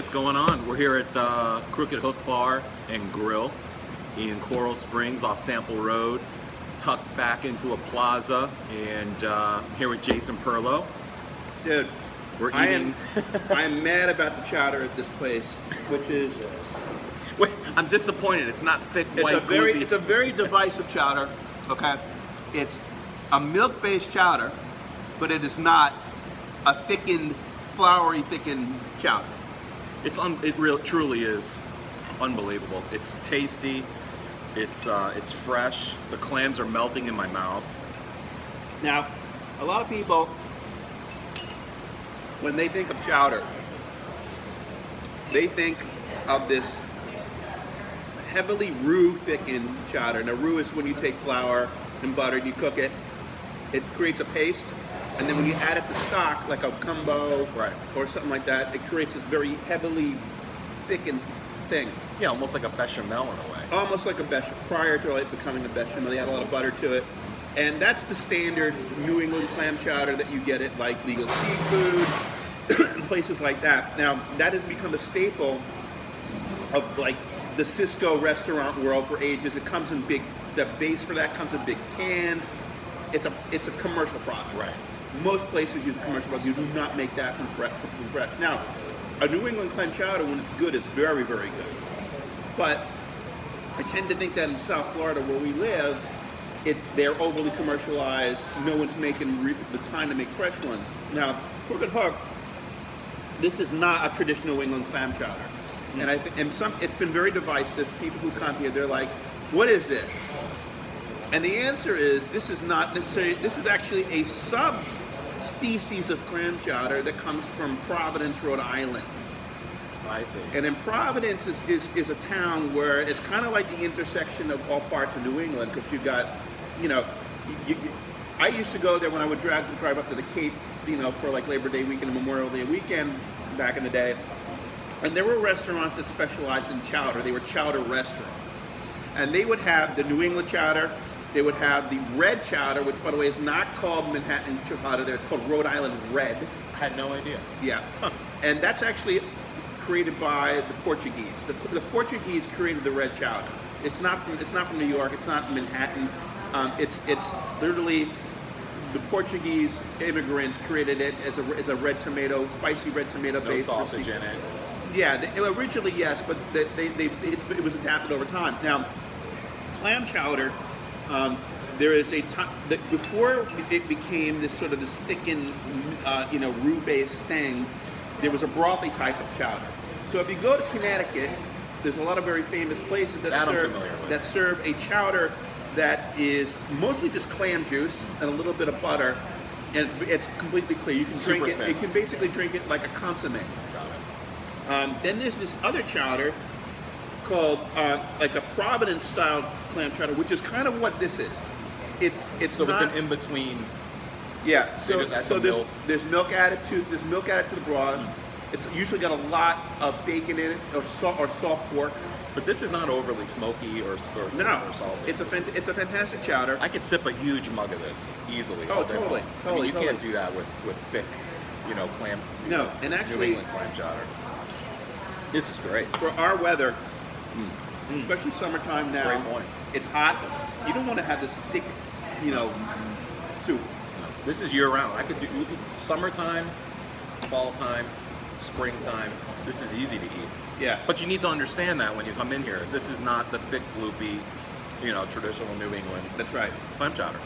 what's going on? We're here at Crooked Hook Bar and Grill in Coral Springs off Sample Road, tucked back into a plaza, and here with Jason Perlow. Dude, We're eating. I am mad about the chowder at this place, which is Wait, I'm disappointed. It's not thick white. it's a very divisive chowder. Okay, it's a milk-based chowder, but it is not a thickened, floury thickened chowder. It truly is unbelievable. It's tasty. It's fresh. The clams are melting in my mouth. Now, a lot of people, when they think of chowder, they think of this heavily roux thickened chowder. Now, roux is when you take flour and butter and you cook it. It creates a paste, and then when you add it to stock, like a gumbo or something like that, it creates this very heavily thickened thing. Yeah, almost like a bechamel in a way. Almost like a bechamel. Prior to it becoming a bechamel, they add a lot of butter to it. And that's the standard New England clam chowder that you get at like Legal Seafood and places like that. Now, that has become a staple of like the Cisco restaurant world for ages. It comes in big, the base for that comes in big cans. It's a commercial product. Right. Most places use a commercial product. You do not make that from fresh. Now, a New England clam chowder, when it's good, is very, very good. But I tend to think that in South Florida, where we live, they're overly commercialized. No one's making the time to make fresh ones. Now, Crooked Hook, this is not a traditional New England clam chowder. And I think, it's been very divisive. People who come here, they're like, "What is this?" And the answer is, this is not necessarily. This is actually a subspecies of clam chowder that comes from Providence, Rhode Island. I see. And in Providence is a town where it's kind of like the intersection of all parts of New England, because you've got, I used to go there when I would drive up to the Cape, for like Labor Day weekend and Memorial Day weekend back in the day. And there were restaurants that specialized in chowder. They were chowder restaurants. And they would have the New England chowder. They would have the red chowder, which, by the way, is not called Manhattan chowder there. It's called Rhode Island Red. I had no idea. Yeah. Huh. And that's actually created by the Portuguese. The Portuguese created the red chowder. It's not from New York. It's not Manhattan. It's literally the Portuguese immigrants created it as a red tomato, spicy red tomato base. No sausage in it. Yeah, originally yes, but it was adapted over time. Now, clam chowder, there is before it became this thickened, roux-based thing. There was a brothy type of chowder. So if you go to Connecticut, there's a lot of very famous places that serve a chowder that is mostly just clam juice and a little bit of butter, and it's completely clear. You can drink it. You can basically drink it like a consommé. Then there's this other chowder called like a Providence-style clam chowder, which is kind of what this is. It's an in-between. Yeah. So there's milk added to the broth. It's usually got a lot of bacon in it, or soft pork. But this is not overly smoky or salty. It's a fantastic chowder. I could sip a huge mug of this easily. Oh, totally. You can't do that with thick, clam. No, and actually, New England clam chowder. This is great. For our weather, especially summertime now, great point. It's hot. You don't want to have this thick, soup. This is year-round. I could do summertime, fall time, springtime. This is easy to eat. Yeah. But you need to understand that when you come in here. This is not the thick, gloopy, traditional New England. That's right. Clam chowder.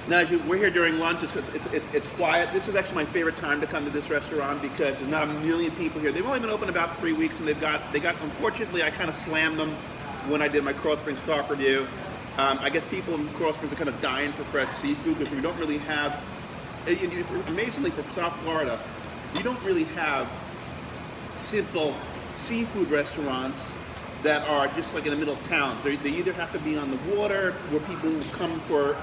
Now, we're here during lunch. It's quiet. This is actually my favorite time to come to this restaurant because there's not a million people here. They've only been open about 3 weeks, and they got. Unfortunately, I kind of slammed them when I did my Coral Springs Talk review. I guess people in Coral Springs are kind of dying for fresh seafood because we don't really have. Amazingly, for South Florida, we don't really have simple seafood restaurants that are just like in the middle of towns. They either have to be on the water where people come for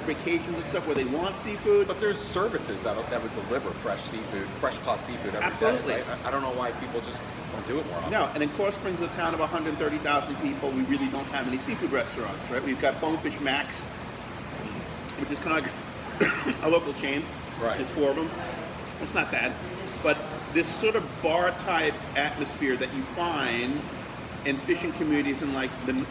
vacations and stuff where they want seafood. But there's services that would deliver fresh seafood, fresh caught seafood every Absolutely. day. Right? I don't know why people just don't do it more often. No, and in Coral Springs, a town of 130,000 people, we really don't have any seafood restaurants, right? We've got Bonefish Max, which is kind of like a local chain. Right. There's 4 of them. It's not bad. But this sort of bar type atmosphere that you find in fishing communities in like in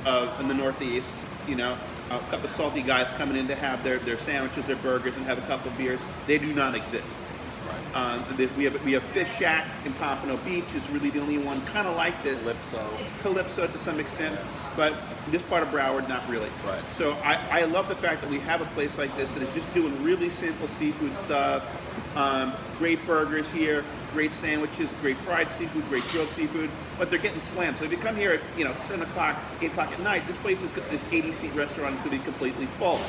the Northeast. You know, a couple of salty guys coming in to have their sandwiches, their burgers, and have a couple of beers. They do not exist. We have Fish Shack in Pompano Beach is really the only one kind of like this. Calypso to some extent, but this part of Broward, not really. Right. So I love the fact that we have a place like this that is just doing really simple seafood stuff. Great burgers here, great sandwiches, great fried seafood, great grilled seafood, but they're getting slammed. So if you come here at 7 o'clock, 8 o'clock at night, this this 80-seat restaurant is going to be completely full.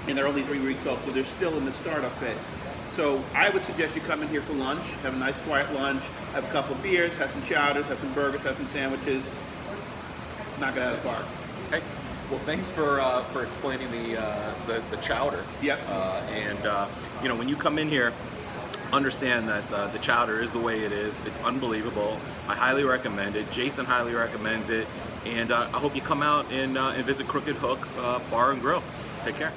And they're only 3 weeks old, so they're still in the startup phase. So I would suggest you come in here for lunch, have a nice quiet lunch, have a couple of beers, have some chowders, have some burgers, have some sandwiches. Knock it out of the park. Okay. Well, thanks for explaining the chowder. Yep. And when you come in here, understand that the chowder is the way it is. It's unbelievable. I highly recommend it. Jason highly recommends it. And I hope you come out and visit Crooked Hook Bar and Grill. Take care.